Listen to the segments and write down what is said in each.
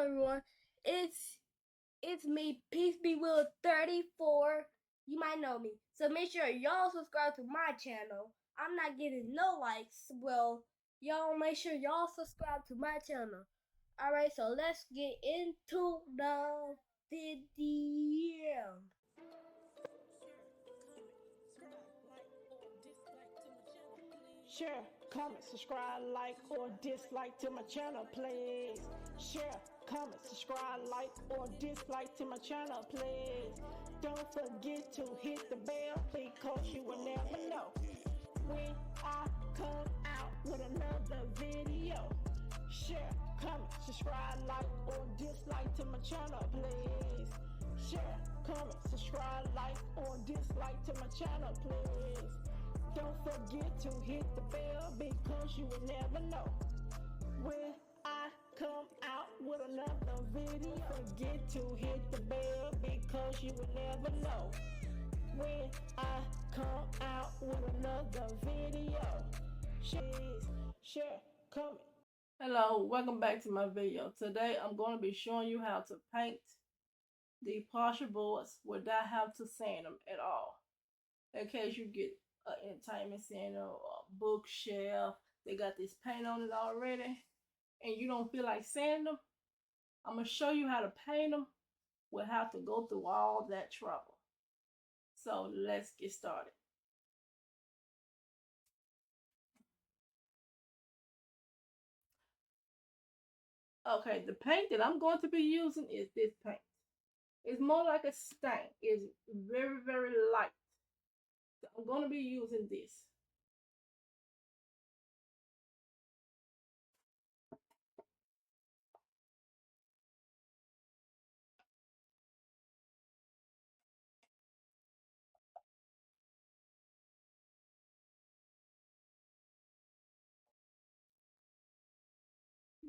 Hello everyone, it's me, Peace Be Will 34. You might know me. So make sure y'all subscribe to my channel. I'm not getting no likes. Well, y'all make sure y'all subscribe to my channel. Alright, so let's get into the video. Share, comment, subscribe, like, or dislike to my channel, please. Share, comment, subscribe, like, or dislike to my channel, please. Don't forget to hit the bell because you will never know when I come out with another video. Share, comment, subscribe, like, or dislike to my channel, please. Share, comment, subscribe, like, or dislike to my channel, please. Don't forget to hit the bell because you will never know when I come out with another video. Forget to hit the bell because you will never know when I come out with another video. Share, comment. Hello, welcome back to my video. Today I'm going to be showing you how to paint the partial boards without having to sand them at all. In case you get an entertainment center or a bookshelf, they got this paint on it already and you don't feel like sanding them, I'm going to show you how to paint them without to go through all that trouble. So let's get started. Okay, the paint that I'm going to be using is this paint. It's more like a stain. It's very, very light. So I'm going to be using this.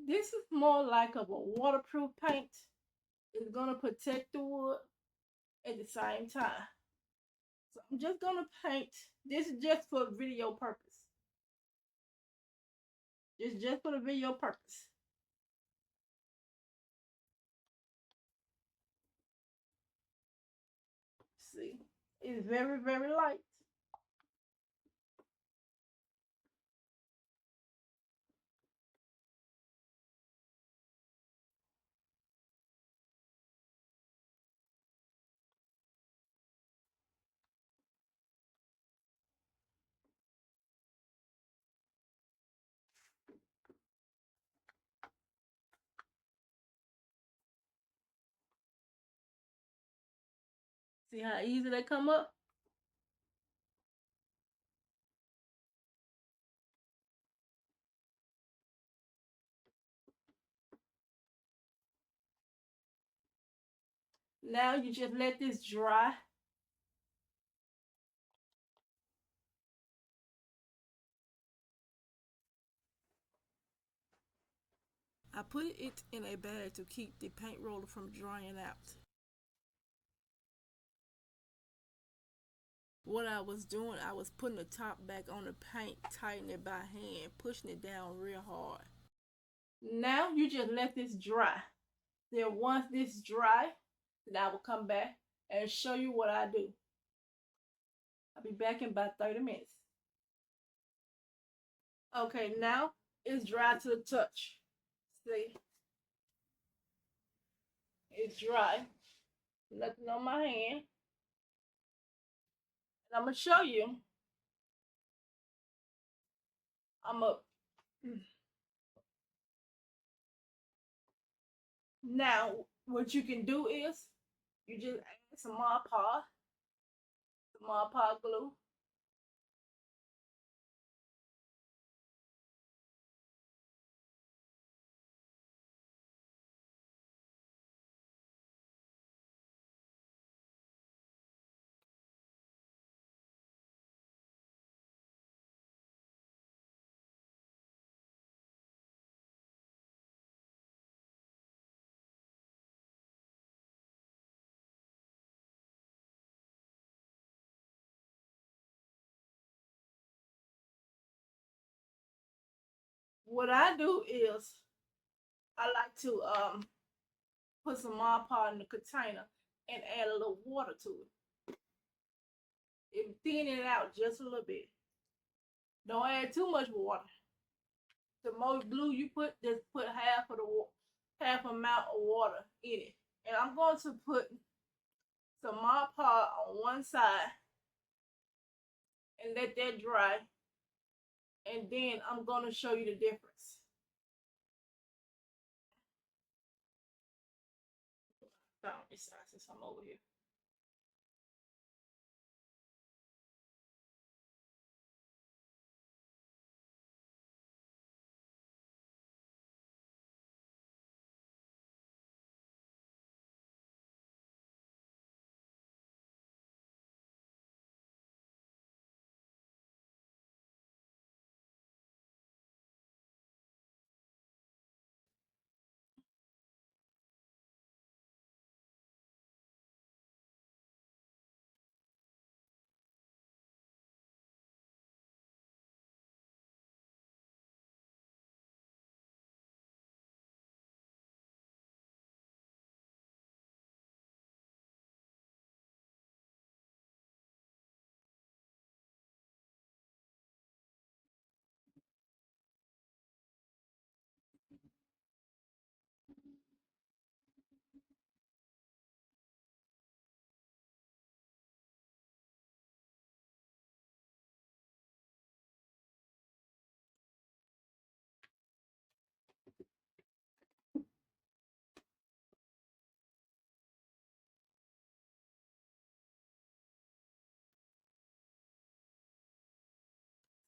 This is more like of a waterproof paint. It's going to protect the wood at the same time. So I'm just going to paint. This is just for video purpose. Just for the video purpose. See, it's very, very light. See how easy they come up? Now you just let this dry. I put it in a bag to keep the paint roller from drying out. What I was doing, I was putting the top back on the paint, tightening it by hand, pushing it down real hard. Now you just let this dry. Then once this dry, then I will come back and show you what I do. I'll be back in about 30 minutes. Okay, now it's dry to the touch. See? It's dry. Nothing on my hand. And I'm going to show you. Now, what you can do is you just add some Mod Podge glue. What I do is I like to put some Mod Podge in the container and add a little water to it. It thin it out just a little bit. Don't add too much water. The more glue you put, just put half amount of water in it. And I'm going to put some Mod Podge on one side and let that dry. And then I'm going to show you the difference. Found this side since I'm over here.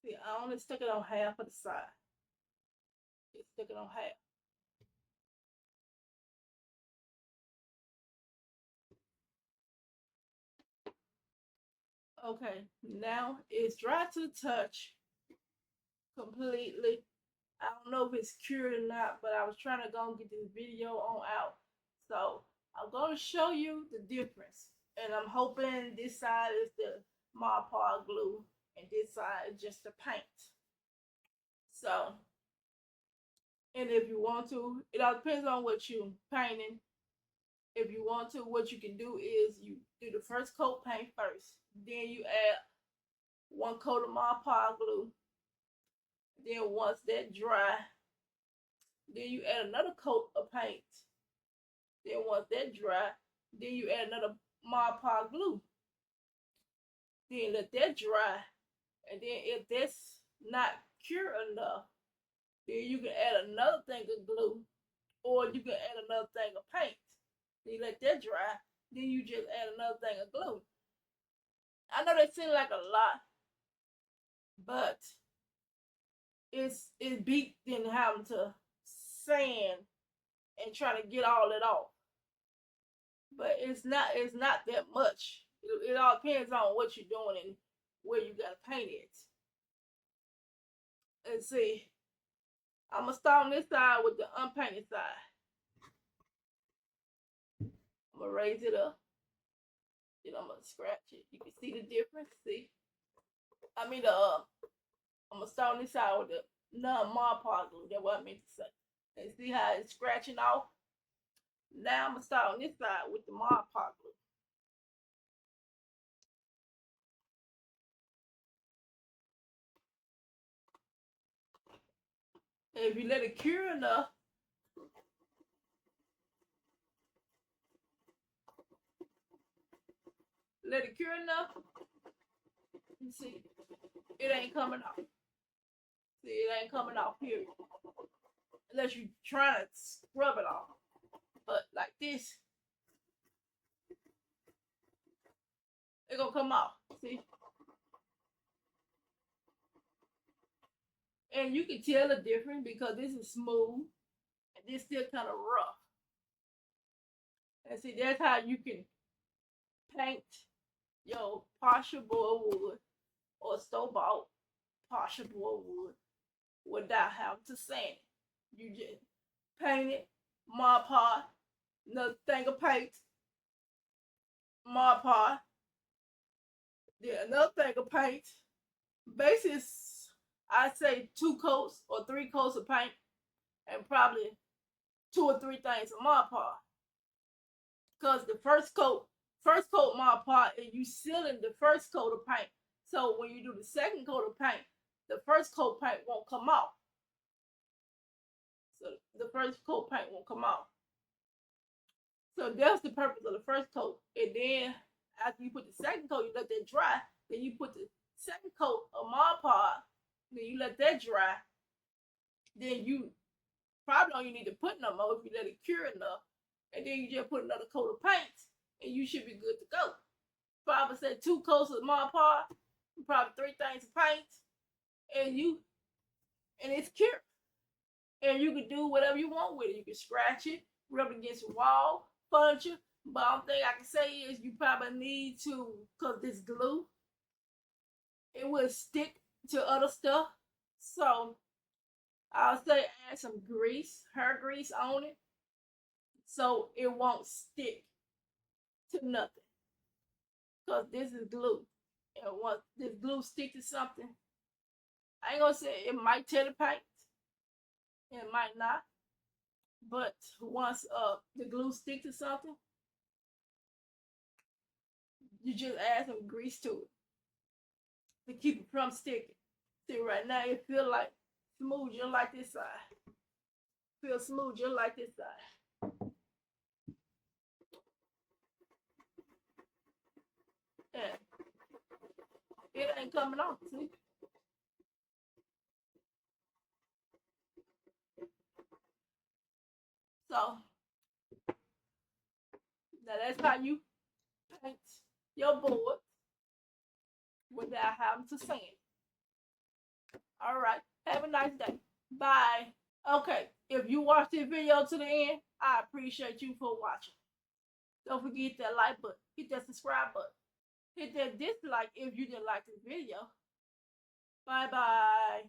See, I only stick it on half of the side. Just stick it on half. Okay, now it's dry to the touch completely. I don't know if it's cured or not, but I was trying to go and get this video on out. So I'm going to show you the difference. And I'm hoping this side is the Mod Podge glue and this side is just the paint. So, and if you want to, it all depends on what you're painting. If you want to, what you can do is you do the first coat paint first. Then you add one coat of Mod Podge glue. Then once that dry, then you add another coat of paint. Then once that dry, then you add another Mod Podge glue. Then let that dry. And then if that's not cured enough, then you can add another thing of glue, or you can add another thing of paint. Then you let that dry. Then you just add another thing of glue. I know that seems like a lot, but it's beat than having to sand and try to get all it off. But it's not that much. It all depends on what you're doing and where you gotta paint it. Let's see. I'm gonna start on this side with the unpainted side. I'm gonna raise it up. Then I'm gonna scratch it. You can see the difference. See? I mean I'm gonna start on this side with the non-Mod Podge glue. That's what I meant to say. And see how it's scratching off? Now I'm gonna start on this side with the Mod Podge glue. And if you let it cure enough, you see, it ain't coming off. See, it ain't coming off, period. Unless you try to scrub it off. But like this, it's gonna come off. See? And you can tell the difference because this is smooth and this still kind of rough. And see, that's how you can paint your partial board or store-bought partial board without having to sand it. You just paint it, Mod Podge, another thing of paint, Mod Podge, then another thing of paint. Basically, I'd say 2 coats or 3 coats of paint and probably 2 or 3 things of Mod Podge. because the first coat Mod Podge, and you sealing the first coat of paint. So when you do the second coat of paint, the first coat paint won't come off. So the first coat paint won't come off. So that's the purpose of the first coat. And then after you put the second coat, you let that dry. Then you put the second coat of Mod Podge. Then you let that dry. Then you probably don't even need to put no more if you let it cure enough. And then you just put another coat of paint, and you should be good to go. Probably say 2 coats of Mod Podge, probably 3 things of paint, and it's cured. And you can do whatever you want with it. You can scratch it, rub it against the wall, furniture. But the only thing I can say is you probably need to, because this glue, it will stick to other stuff. So I'll say add some grease, hair grease on it, so it won't stick to nothing. Because this is glue. And once this glue stick to something, I ain't gonna say it might tear the paint. It might not. But once the glue stick to something, you just add some grease to it to keep it from sticking. See, right now it feel like smooth just like this side. Feel smooth just like this side. And it ain't coming off, see? So now that's how you paint your board without having to sand. All right. Have a nice day. Bye. Okay. If you watched this video to the end, I appreciate you for watching. Don't forget that like button. Hit that subscribe button. Hit that dislike if you didn't like this video. Bye bye.